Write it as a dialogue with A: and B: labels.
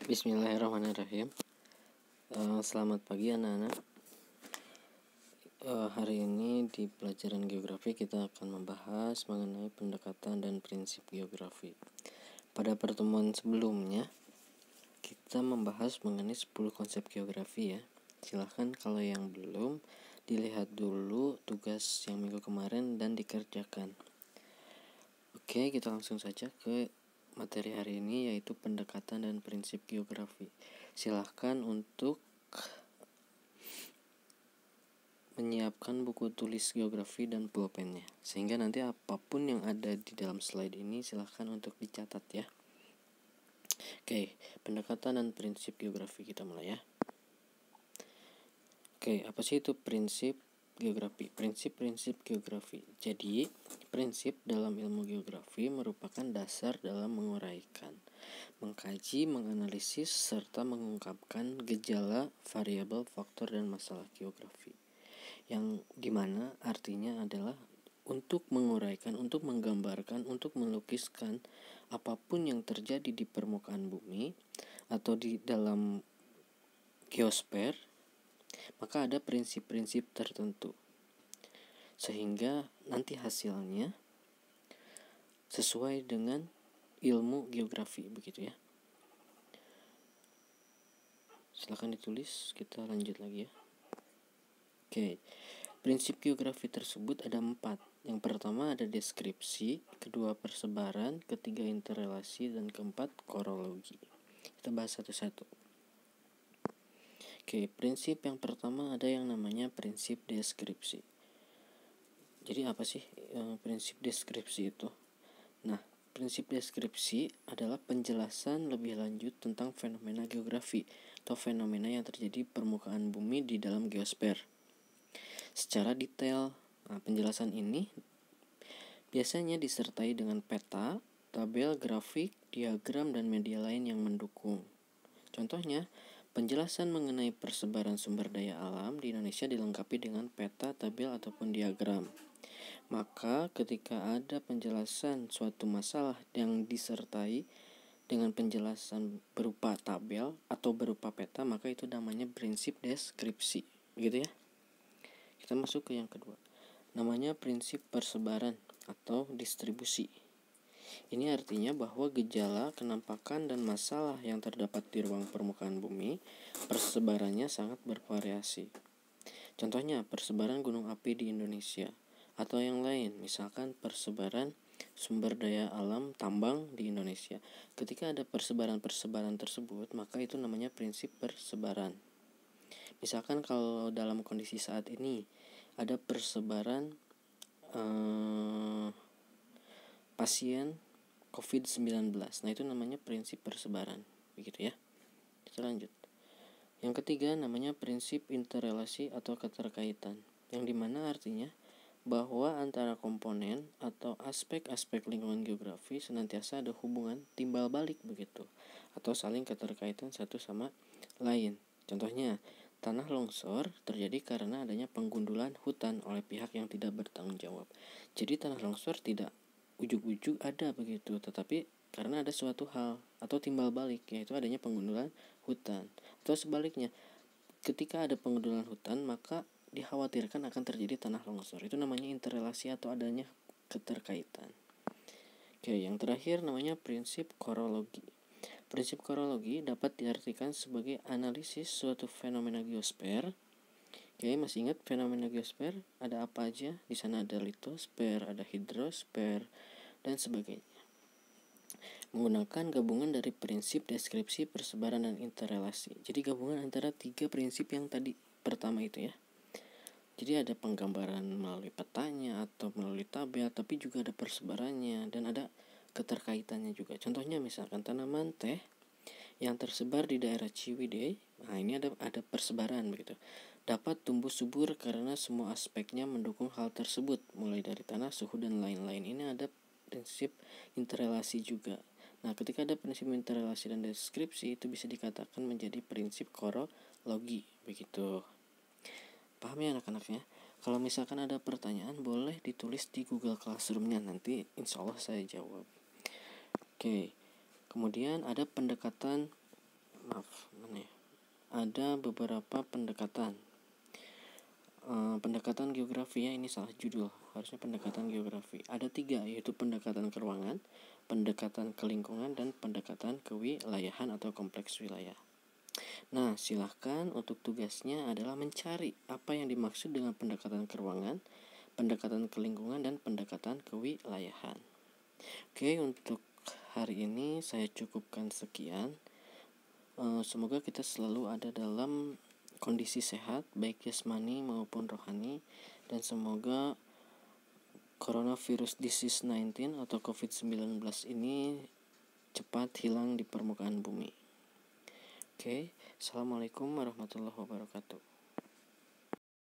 A: Bismillahirrahmanirrahim. Selamat pagi anak-anak. Hari ini di pelajaran geografi kita akan membahas mengenai pendekatan dan prinsip geografi. Pada pertemuan sebelumnya kita membahas mengenai 10 konsep geografi ya. Silahkan kalau yang belum dilihat dulu tugas yang minggu kemarin dan dikerjakan. Oke, kita langsung saja ke materi hari ini, yaitu pendekatan dan prinsip geografi. Silahkan untuk menyiapkan buku tulis geografi dan pulpennya, sehingga nanti apapun yang ada di dalam slide ini silahkan untuk dicatat ya. Oke, pendekatan dan prinsip geografi, kita mulai ya. Oke, apa sih itu prinsip geografi? Prinsip geografi. Jadi, prinsip dalam ilmu geografi merupakan dasar dalam menguraikan, mengkaji, menganalisis, serta mengungkapkan gejala, variabel, faktor, dan masalah geografi. Yang dimana artinya adalah untuk menguraikan, untuk menggambarkan, untuk melukiskan apapun yang terjadi di permukaan bumi atau di dalam geosfer, maka ada prinsip-prinsip tertentu sehingga nanti hasilnya sesuai dengan ilmu geografi, begitu ya. Silakan ditulis, kita lanjut lagi ya. Oke, prinsip geografi tersebut ada 4. Yang pertama ada deskripsi, kedua persebaran, ketiga interrelasi, dan keempat korologi. Kita bahas satu-satu. Oke, prinsip yang pertama ada yang namanya prinsip deskripsi. Jadi apa sih prinsip deskripsi itu? Nah, prinsip deskripsi adalah penjelasan lebih lanjut tentang fenomena geografi atau fenomena yang terjadi di permukaan bumi di dalam geosfer secara detail. Nah, penjelasan ini biasanya disertai dengan peta, tabel, grafik, diagram, dan media lain yang mendukung. Contohnya, penjelasan mengenai persebaran sumber daya alam di Indonesia dilengkapi dengan peta, tabel, ataupun diagram. Maka ketika ada penjelasan suatu masalah yang disertai dengan penjelasan berupa tabel atau berupa peta, maka itu namanya prinsip deskripsi. Begitu ya. Kita masuk ke yang kedua. Namanya prinsip persebaran atau distribusi. Ini artinya bahwa gejala, kenampakan, dan masalah yang terdapat di ruang permukaan bumi, persebarannya sangat bervariasi. Contohnya persebaran gunung api di Indonesia, atau yang lain, misalkan persebaran sumber daya alam tambang di Indonesia. Ketika ada persebaran tersebut, maka itu namanya prinsip persebaran. Misalkan kalau dalam kondisi saat ini ada persebaran pasien COVID-19, nah itu namanya prinsip persebaran, begitu ya. Kita lanjut. Yang ketiga namanya prinsip interrelasi atau keterkaitan, yang dimana artinya bahwa antara komponen atau aspek-aspek lingkungan geografi senantiasa ada hubungan timbal balik begitu, atau saling keterkaitan satu sama lain. Contohnya, tanah longsor terjadi karena adanya penggundulan hutan oleh pihak yang tidak bertanggung jawab. Jadi tanah longsor tidak ujug-ujug ada begitu, tetapi karena ada suatu hal atau timbal balik, yaitu adanya penggundulan hutan. Atau sebaliknya, ketika ada penggundulan hutan maka dikhawatirkan akan terjadi tanah longsor. Itu namanya interrelasi atau adanya keterkaitan. Oke, yang terakhir namanya prinsip korologi. Prinsip korologi dapat diartikan sebagai analisis suatu fenomena geosfer. Oke, masih ingat fenomena geosfer ada apa aja? Di sana ada litosfer, ada hidrosfer, dan sebagainya. Menggunakan gabungan dari prinsip deskripsi, persebaran, dan interrelasi. Jadi gabungan antara 3 prinsip yang tadi pertama itu ya. Jadi ada penggambaran melalui petanya atau melalui tabel, tapi juga ada persebarannya dan ada keterkaitannya juga. Contohnya misalkan tanaman teh yang tersebar di daerah Ciwidey, nah ini ada persebaran begitu. Dapat tumbuh subur karena semua aspeknya mendukung hal tersebut, mulai dari tanah, suhu, dan lain-lain. Ini ada prinsip interrelasi juga. Nah, ketika ada prinsip interrelasi dan deskripsi, itu bisa dikatakan menjadi prinsip korologi begitu. Paham ya anak-anaknya? Kalau misalkan ada pertanyaan boleh ditulis di Google Classroom-nya, nanti insya Allah saya jawab. Oke, kemudian ada pendekatan ada beberapa pendekatan. Pendekatan geografi, ya, ini salah judul, harusnya pendekatan geografi. Ada 3, yaitu pendekatan ke ruangan, pendekatan ke lingkungan, dan pendekatan kewilayahan atau kompleks wilayah. Nah, silahkan untuk tugasnya adalah mencari apa yang dimaksud dengan pendekatan ke ruangan, pendekatan ke lingkungan, dan pendekatan kewilayahan. Oke, untuk hari ini saya cukupkan sekian. Semoga kita selalu ada dalam kondisi sehat, baik jasmani maupun rohani, dan semoga coronavirus disease 19 atau COVID-19 ini cepat hilang di permukaan bumi. Oke, assalamualaikum warahmatullahi wabarakatuh.